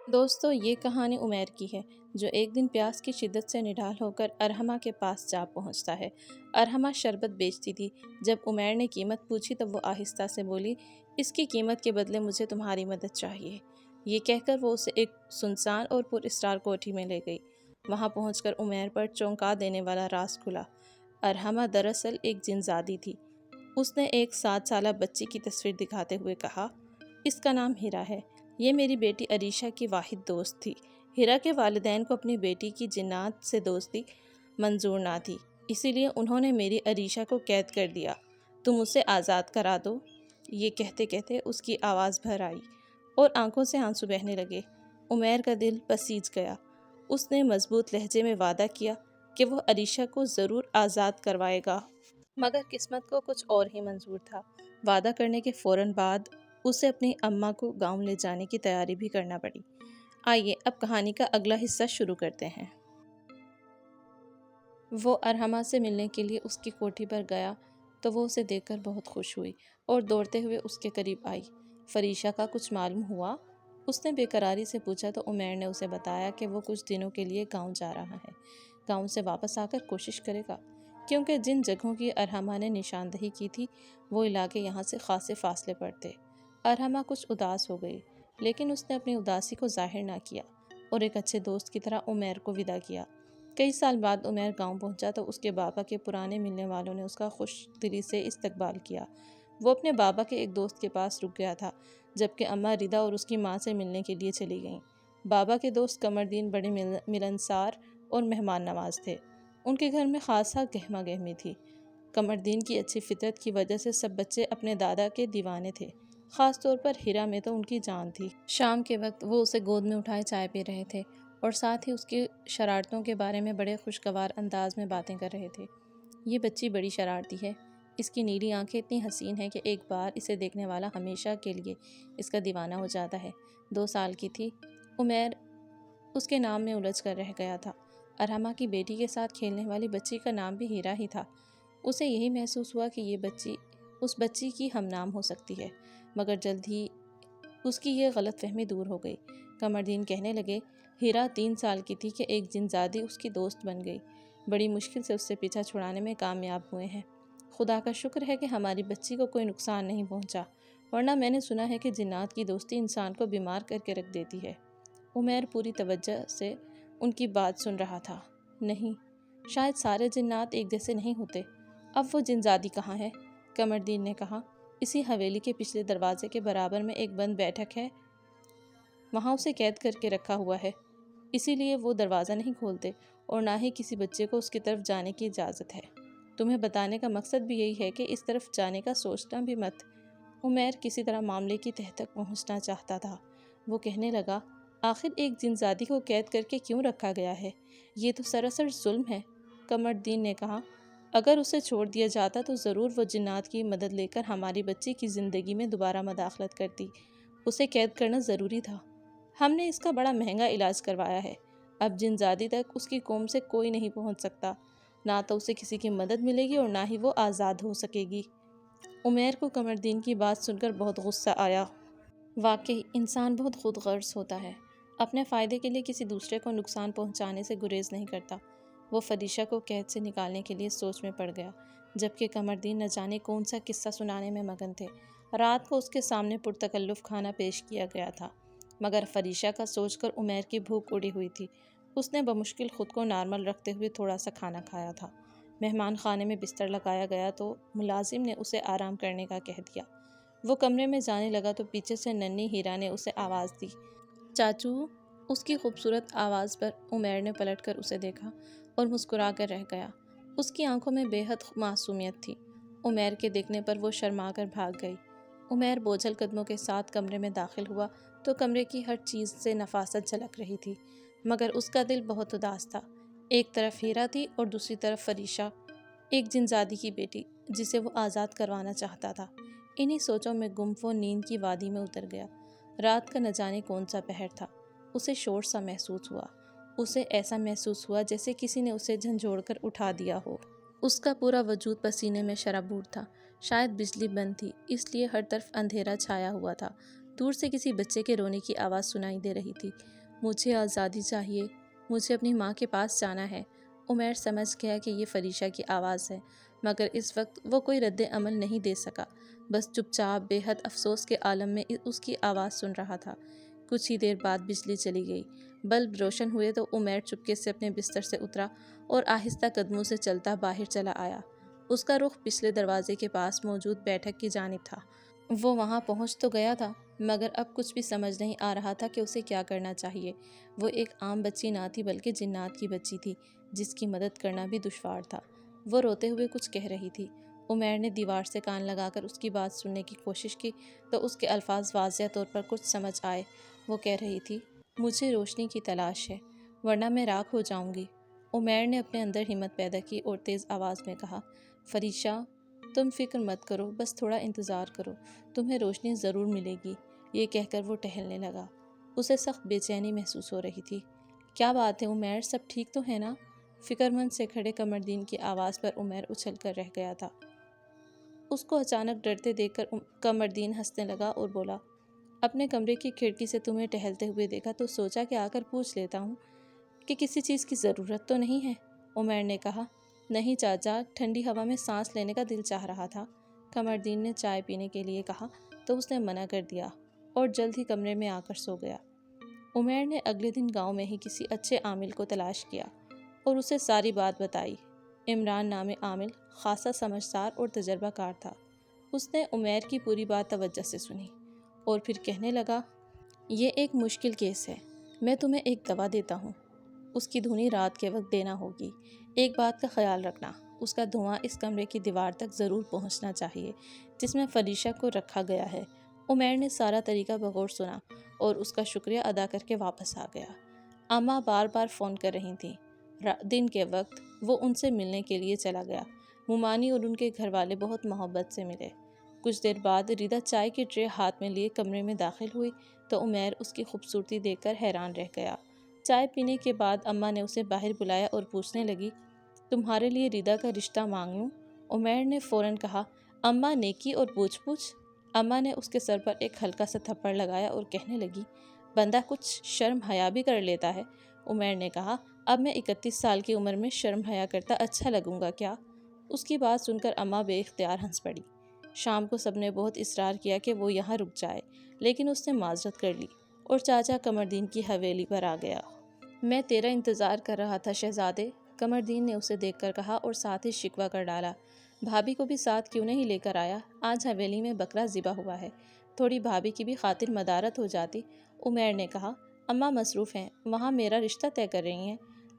دوستو، یہ کہانی عمیر کی ہے جو ایک دن پیاس کی شدت سے نڈال ہو کر ارحمہ کے پاس جا پہنچتا ہے۔ ارحمہ شربت بیچتی تھی۔ جب عمیر نے قیمت پوچھی تو وہ آہستہ سے بولی، اس کی قیمت کے بدلے مجھے تمہاری مدد چاہیے۔ یہ کہہ کر وہ اسے ایک سنسان اور پر اسرار کوٹھی میں لے گئی۔ وہاں پہنچ کر عمیر پر چونکا دینے والا راز کھلا۔ ارحمہ دراصل ایک جن زادی تھی۔ اس نے ایک 7 سالہ بچی کی تصویر دکھاتے ہوئے کہا، اس کا نام ہیرا ہے۔ یہ میری بیٹی عریشہ کی واحد دوست تھی۔ ہیرا کے والدین کو اپنی بیٹی کی جنات سے دوستی منظور نہ تھی، اسی لیے انہوں نے میری عریشہ کو قید کر دیا۔ تم اسے آزاد کرا دو۔ یہ کہتے کہتے اس کی آواز بھر آئی اور آنکھوں سے آنسو بہنے لگے۔ عمیر کا دل پسیج گیا۔ اس نے مضبوط لہجے میں وعدہ کیا کہ وہ عریشہ کو ضرور آزاد کروائے گا، مگر قسمت کو کچھ اور ہی منظور تھا۔ وعدہ کرنے کے فوراً بعد اسے اپنی اماں کو گاؤں لے جانے کی تیاری بھی کرنا پڑی۔ آئیے اب کہانی کا اگلا حصہ شروع کرتے ہیں۔ وہ ارحمہ سے ملنے کے لیے اس کی کوٹھی پر گیا تو وہ اسے دیکھ کر بہت خوش ہوئی اور دوڑتے ہوئے اس کے قریب آئی۔ فریشہ کا کچھ معلوم ہوا؟ اس نے بے قراری سے پوچھا تو عمیر نے اسے بتایا کہ وہ کچھ دنوں کے لیے گاؤں جا رہا ہے۔ گاؤں سے واپس آ کر کوشش کرے گا، کیونکہ جن جگہوں کی ارحمہ نے نشاندہی کی تھی وہ علاقے یہاں سے خاصے فاصلے پر تھے۔ ارحمہ کچھ اداس ہو گئی، لیکن اس نے اپنی اداسی کو ظاہر نہ کیا اور ایک اچھے دوست کی طرح عمیر کو وداع کیا۔ کئی سال بعد عمیر گاؤں پہنچا تو اس کے بابا کے پرانے ملنے والوں نے اس کا خوش دلی سے استقبال کیا۔ وہ اپنے بابا کے ایک دوست کے پاس رک گیا تھا، جبکہ اماں ردا اور اس کی ماں سے ملنے کے لیے چلی گئیں۔ بابا کے دوست قمردین بڑے ملنسار اور مہمان نواز تھے۔ ان کے گھر میں خاصا گہما گہمی تھی۔ قمردین کی اچھی فطرت کی وجہ سے سب بچے اپنے دادا کے دیوانے تھے، خاص طور پر ہیرا میں تو ان کی جان تھی۔ شام کے وقت وہ اسے گود میں اٹھائے چائے پی رہے تھے اور ساتھ ہی اس کی شرارتوں کے بارے میں بڑے خوشگوار انداز میں باتیں کر رہے تھے۔ یہ بچی بڑی شرارتی ہے۔ اس کی نیلی آنکھیں اتنی حسین ہیں کہ ایک بار اسے دیکھنے والا ہمیشہ کے لیے اس کا دیوانہ ہو جاتا ہے۔ 2 سال کی تھی۔ عمیر اس کے نام میں الجھ کر رہ گیا تھا۔ ارحمہ کی بیٹی کے ساتھ کھیلنے والی بچی کا نام بھی ہیرا ہی تھا۔ اسے یہی محسوس ہوا کہ یہ بچی اس بچی کی ہم نام ہو سکتی ہے، مگر جلد ہی اس کی یہ غلط فہمی دور ہو گئی۔ قمردین کہنے لگے، ہیرا 3 سال کی تھی کہ ایک جن زادی اس کی دوست بن گئی۔ بڑی مشکل سے اس سے پیچھا چھڑانے میں کامیاب ہوئے ہیں۔ خدا کا شکر ہے کہ ہماری بچی کو کوئی نقصان نہیں پہنچا، ورنہ میں نے سنا ہے کہ جنات کی دوستی انسان کو بیمار کر کے رکھ دیتی ہے۔ عمیر پوری توجہ سے ان کی بات سن رہا تھا۔ نہیں، شاید سارے جنات ایک جیسے نہیں ہوتے۔ اب وہ جن زادی کہاں ہے؟ قمردین نے کہا، اسی حویلی کے پچھلے دروازے کے برابر میں ایک بند بیٹھک ہے، وہاں اسے قید کر کے رکھا ہوا ہے، اسی لیے وہ دروازہ نہیں کھولتے اور نہ ہی کسی بچے کو اس کی طرف جانے کی اجازت ہے۔ تمہیں بتانے کا مقصد بھی یہی ہے کہ اس طرف جانے کا سوچنا بھی مت۔ عمیر کسی طرح معاملے کی تہہ تک پہنچنا چاہتا تھا۔ وہ کہنے لگا، آخر ایک جن زادی کو قید کر کے کیوں رکھا گیا ہے؟ یہ تو سراسر ظلم ہے۔ قمردین نے کہا، اگر اسے چھوڑ دیا جاتا تو ضرور وہ جنات کی مدد لے کر ہماری بچی کی زندگی میں دوبارہ مداخلت کرتی۔ اسے قید کرنا ضروری تھا۔ ہم نے اس کا بڑا مہنگا علاج کروایا ہے۔ اب جن زادی تک اس کی قوم سے کوئی نہیں پہنچ سکتا، نہ تو اسے کسی کی مدد ملے گی اور نہ ہی وہ آزاد ہو سکے گی۔ عمیر کو قمردین کی بات سن کر بہت غصہ آیا۔ واقعی انسان بہت خود غرض ہوتا ہے، اپنے فائدے کے لیے کسی دوسرے کو نقصان پہنچانے سے گریز نہیں کرتا۔ وہ فریشہ کو قید سے نکالنے کے لیے سوچ میں پڑ گیا، جبکہ قمردین نہ جانے کون سا قصہ سنانے میں مگن تھے۔ رات کو اس کے سامنے پرتکلف کھانا پیش کیا گیا تھا، مگر فریشہ کا سوچ کر عمیر کی بھوک اڑی ہوئی تھی۔ اس نے بمشکل خود کو نارمل رکھتے ہوئے تھوڑا سا کھانا کھایا تھا۔ مہمان خانے میں بستر لگایا گیا تو ملازم نے اسے آرام کرنے کا کہہ دیا۔ وہ کمرے میں جانے لگا تو پیچھے سے ننھی ہیرا نے اسے آواز دی، چاچو۔ اس کی خوبصورت آواز پر عمیر نے پلٹ کر اسے دیکھا اور مسکرا کر رہ گیا۔ اس کی آنکھوں میں بے حد معصومیت تھی۔ عمیر کے دیکھنے پر وہ شرما کر بھاگ گئی۔ عمیر بوجھل قدموں کے ساتھ کمرے میں داخل ہوا تو کمرے کی ہر چیز سے نفاست جھلک رہی تھی، مگر اس کا دل بہت اداس تھا۔ ایک طرف ہیرا تھی اور دوسری طرف فریشہ، ایک جن زادی کی بیٹی جسے وہ آزاد کروانا چاہتا تھا۔ انہی سوچوں میں گم وہ نیند کی وادی میں اتر گیا۔ رات کا نہ جانے کون سا پہر تھا۔ اسے شور سا محسوس ہوا۔ اسے ایسا محسوس ہوا جیسے کسی نے اسے جھنجھوڑ کر اٹھا دیا ہو۔ اس کا پورا وجود پسینے میں شرابور تھا۔ شاید بجلی بند تھی، اس لیے ہر طرف اندھیرا چھایا ہوا تھا۔ دور سے کسی بچے کے رونے کی آواز سنائی دے رہی تھی۔ مجھے آزادی چاہیے، مجھے اپنی ماں کے پاس جانا ہے۔ عمیر سمجھ گیا کہ یہ فریشہ کی آواز ہے، مگر اس وقت وہ کوئی رد عمل نہیں دے سکا، بس چپ چاپ بے حد افسوس کے عالم میں اس کی آواز سن رہا تھا۔ کچھ ہی دیر بعد بجلی چلی گئی، بلب روشن ہوئے تو عمیر چپکے سے اپنے بستر سے اترا اور آہستہ قدموں سے چلتا باہر چلا آیا۔ اس کا رخ پچھلے دروازے کے پاس موجود بیٹھک کی جانب تھا۔ وہ وہاں پہنچ تو گیا تھا، مگر اب کچھ بھی سمجھ نہیں آ رہا تھا کہ اسے کیا کرنا چاہیے۔ وہ ایک عام بچی نہ تھی بلکہ جنات کی بچی تھی، جس کی مدد کرنا بھی دشوار تھا۔ وہ روتے ہوئے کچھ کہہ رہی تھی۔ عمیر نے دیوار سے کان لگا کر اس کی بات سننے کی کوشش کی تو اس کے الفاظ واضح طور پر کچھ سمجھ آئے۔ وہ کہہ رہی تھی، مجھے روشنی کی تلاش ہے، ورنہ میں راکھ ہو جاؤں گی۔ عمیر نے اپنے اندر ہمت پیدا کی اور تیز آواز میں کہا، فریشہ، تم فکر مت کرو، بس تھوڑا انتظار کرو، تمہیں روشنی ضرور ملے گی۔ یہ کہہ کر وہ ٹہلنے لگا۔ اسے سخت بے چینی محسوس ہو رہی تھی۔ کیا بات ہے عمیر، سب ٹھیک تو ہے نا؟ فکر مند سے کھڑے قمردین کی آواز پر عمیر اچھل کر رہ گیا تھا۔ اس کو اچانک ڈرتے دیکھ کر قمردین ہنسنے لگا اور بولا، اپنے کمرے کی کھڑکی سے تمہیں ٹہلتے ہوئے دیکھا تو سوچا کہ آ کر پوچھ لیتا ہوں کہ کسی چیز کی ضرورت تو نہیں ہے۔ عمیر نے کہا، نہیں چاچا، ٹھنڈی ہوا میں سانس لینے کا دل چاہ رہا تھا۔ قمردین نے چائے پینے کے لیے کہا تو اس نے منع کر دیا اور جلد ہی کمرے میں آ کر سو گیا۔ عمیر نے اگلے دن گاؤں میں ہی کسی اچھے عامل کو تلاش کیا اور اسے ساری بات بتائی۔ عمران نامی عامل خاصا سمجھدار اور تجربہ کار تھا۔ اس نے عمیر کی پوری بات توجہ سے سنی اور پھر کہنے لگا، یہ ایک مشکل کیس ہے، میں تمہیں ایک دوا دیتا ہوں، اس کی دھنی رات کے وقت دینا ہوگی۔ ایک بات کا خیال رکھنا، اس کا دھواں اس کمرے کی دیوار تک ضرور پہنچنا چاہیے جس میں فریشہ کو رکھا گیا ہے۔ عمیر نے سارا طریقہ بغور سنا اور اس کا شکریہ ادا کر کے واپس آ گیا۔ اماں بار بار فون کر رہی تھیں۔ دن کے وقت وہ ان سے ملنے کے لیے چلا گیا۔ مومانی اور ان کے گھر والے بہت محبت سے ملے۔ کچھ دیر بعد ریدا چائے کی ٹرے ہاتھ میں لیے کمرے میں داخل ہوئی تو عمیر اس کی خوبصورتی دیکھ کر حیران رہ گیا۔ چائے پینے کے بعد اماں نے اسے باہر بلایا اور پوچھنے لگی، تمہارے لیے ریدا کا رشتہ مانگ لوں؟ عمیر نے فوراً کہا، اماں نیکی اور پوچھ پوچھ۔ اماں نے اس کے سر پر ایک ہلکا سا تھپڑ لگایا اور کہنے لگی، بندہ کچھ شرم حیا بھی کر لیتا ہے۔ عمیر نے کہا، اب میں 31 سال کی عمر میں شرم حیا کرتا اچھا لگوں گا کیا؟ اس کی بات سن کر اماں بے اختیار ہنس پڑی۔ شام کو سب نے بہت اصرار کیا کہ وہ یہاں رک جائے، لیکن اس نے معذرت کر لی اور چاچا قمردین کی حویلی پر آ گیا۔ میں تیرا انتظار کر رہا تھا شہزادے، قمردین نے اسے دیکھ کر کہا اور ساتھ ہی شکوہ کر ڈالا، بھابھی کو بھی ساتھ کیوں نہیں لے کر آیا؟ آج حویلی میں بکرا ذبح ہوا ہے، تھوڑی بھابھی کی بھی خاطر مدارت ہو جاتی۔ عمیر نے کہا، اماں مصروف ہیں، وہاں میرا رشتہ طے کر رہی ہیں،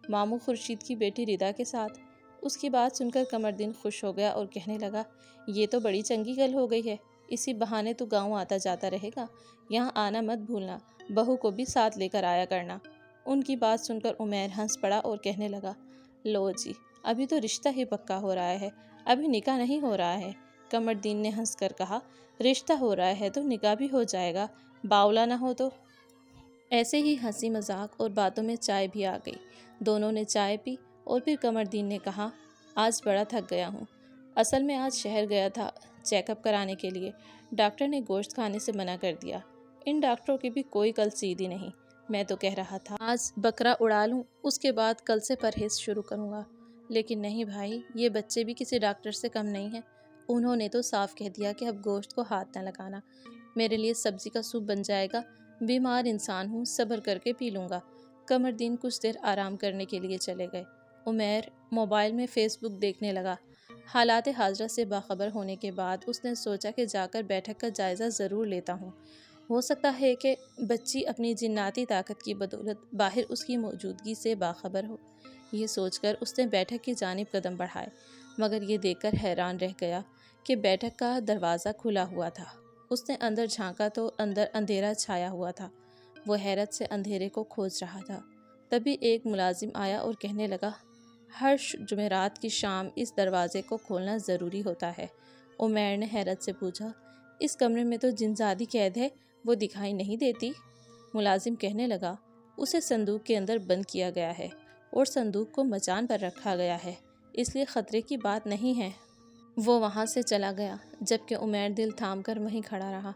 ماموں خورشید کی بیٹی ریدا کے ساتھ۔ اس کی بات سن کر قمردین خوش ہو گیا اور کہنے لگا، یہ تو بڑی چنگی گل ہو گئی ہے، اسی بہانے تو گاؤں آتا جاتا رہے گا، یہاں آنا مت بھولنا، بہو کو بھی ساتھ لے کر آیا کرنا۔ ان کی بات سن کر عمیر ہنس پڑا اور کہنے لگا، لو جی، ابھی تو رشتہ ہی پکا ہو رہا ہے، ابھی نکاح نہیں ہو رہا ہے۔ قمردین نے ہنس کر کہا، رشتہ ہو رہا ہے تو نکاح بھی ہو جائے گا، باولا نہ ہو تو۔ ایسے ہی ہنسی مذاق اور باتوں میں چائے بھی آ گئی۔ دونوں نے چائے پی اور پھر قمردین نے کہا، آج بڑا تھک گیا ہوں، اصل میں آج شہر گیا تھا چیک اپ کرانے کے لیے، ڈاکٹر نے گوشت کھانے سے منع کر دیا۔ ان ڈاکٹروں کی بھی کوئی کل سیدھی نہیں۔ میں تو کہہ رہا تھا آج بکرا اڑا لوں، اس کے بعد کل سے پرہیز شروع کروں گا، لیکن نہیں بھائی، یہ بچے بھی کسی ڈاکٹر سے کم نہیں ہیں، انہوں نے تو صاف کہہ دیا کہ اب گوشت کو ہاتھ نہ لگانا، میرے لیے سبزی کا سوپ بن جائے گا، بیمار انسان ہوں، صبر کر کے پی لوں گا۔ قمردین کچھ دیر آرام کرنے کے لیے چلے گئے۔ عمیر موبائل میں فیس بک دیکھنے لگا۔ حالات حاضرہ سے باخبر ہونے کے بعد اس نے سوچا کہ جا کر بیٹھک کا جائزہ ضرور لیتا ہوں، ہو سکتا ہے کہ بچی اپنی جناتی طاقت کی بدولت باہر اس کی موجودگی سے باخبر ہو۔ یہ سوچ کر اس نے بیٹھک کی جانب قدم بڑھائے، مگر یہ دیکھ کر حیران رہ گیا کہ بیٹھک کا دروازہ کھلا ہوا تھا۔ اس نے اندر جھانکا تو اندر اندھیرا چھایا ہوا تھا۔ وہ حیرت سے اندھیرے کو کھوج رہا تھا۔ تبھی ایک ملازم آیا اور کہنے لگا، ہر جمعرات کی شام اس دروازے کو کھولنا ضروری ہوتا ہے۔ عمیر نے حیرت سے پوچھا، اس کمرے میں تو جن زادی قید ہے، وہ دکھائی نہیں دیتی؟ ملازم کہنے لگا، اسے صندوق کے اندر بند کیا گیا ہے اور صندوق کو مچان پر رکھا گیا ہے، اس لیے خطرے کی بات نہیں ہے۔ وہ وہاں سے چلا گیا، جبکہ عمیر دل تھام کر وہیں کھڑا رہا۔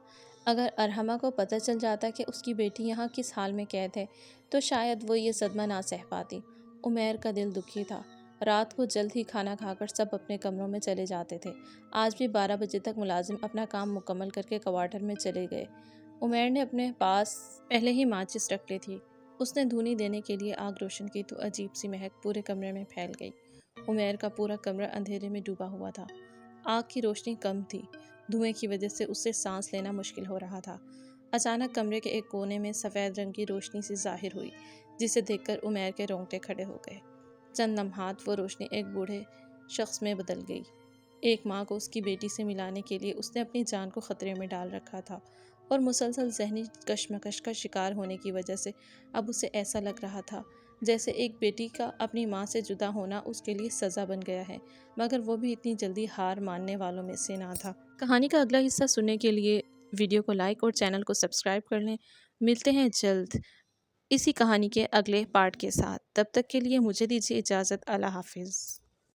اگر ارحمہ کو پتہ چل جاتا کہ اس کی بیٹی یہاں کس حال میں قید ہے تو شاید وہ یہ صدمہ نہ سہ پاتی۔ عمیر کا دل دکھی تھا۔ رات کو جلد ہی کھانا کھا کر سب اپنے کمروں میں چلے جاتے تھے۔ آج بھی 12 بجے تک ملازم اپنا کام مکمل کر کے کوارٹر میں چلے گئے۔ عمیر نے اپنے پاس پہلے ہی ماچس رکھ لی تھی۔ اس نے دھونی دینے کے لیے آگ روشن کی تو عجیب سی مہک پورے کمرے میں پھیل گئی۔ عمیر کا پورا کمرہ اندھیرے میں ڈوبا ہوا تھا۔ آگ کی روشنی کم تھی۔ دھوئیں کی وجہ سے اسے سانس لینا مشکل ہو رہا تھا۔ اچانک کمرے کے ایک کونے میں سفید رنگ کی روشنی سی ظاہر ہوئی، جسے دیکھ کر عمیر کے رونگٹے کھڑے ہو گئے۔ چند لمحات وہ روشنی ایک بوڑھے شخص میں بدل گئی۔ ایک ماں کو اس کی بیٹی سے ملانے کے لیے اس نے اپنی جان کو خطرے میں ڈال رکھا تھا، اور مسلسل ذہنی کشمکش کا شکار ہونے کی وجہ سے اب اسے ایسا لگ رہا تھا جیسے ایک بیٹی کا اپنی ماں سے جدا ہونا اس کے لیے سزا بن گیا ہے، مگر وہ بھی اتنی جلدی ہار ماننے والوں میں سے نہ تھا۔ کہانی کا اگلا حصہ سننے کے لیے ویڈیو کو لائک اور چینل کو سبسکرائب کر لیں۔ ملتے ہیں جلد اسی کہانی کے اگلے پارٹ کے ساتھ۔ تب تک کے لیے مجھے دیجیے اجازت۔ اللہ حافظ۔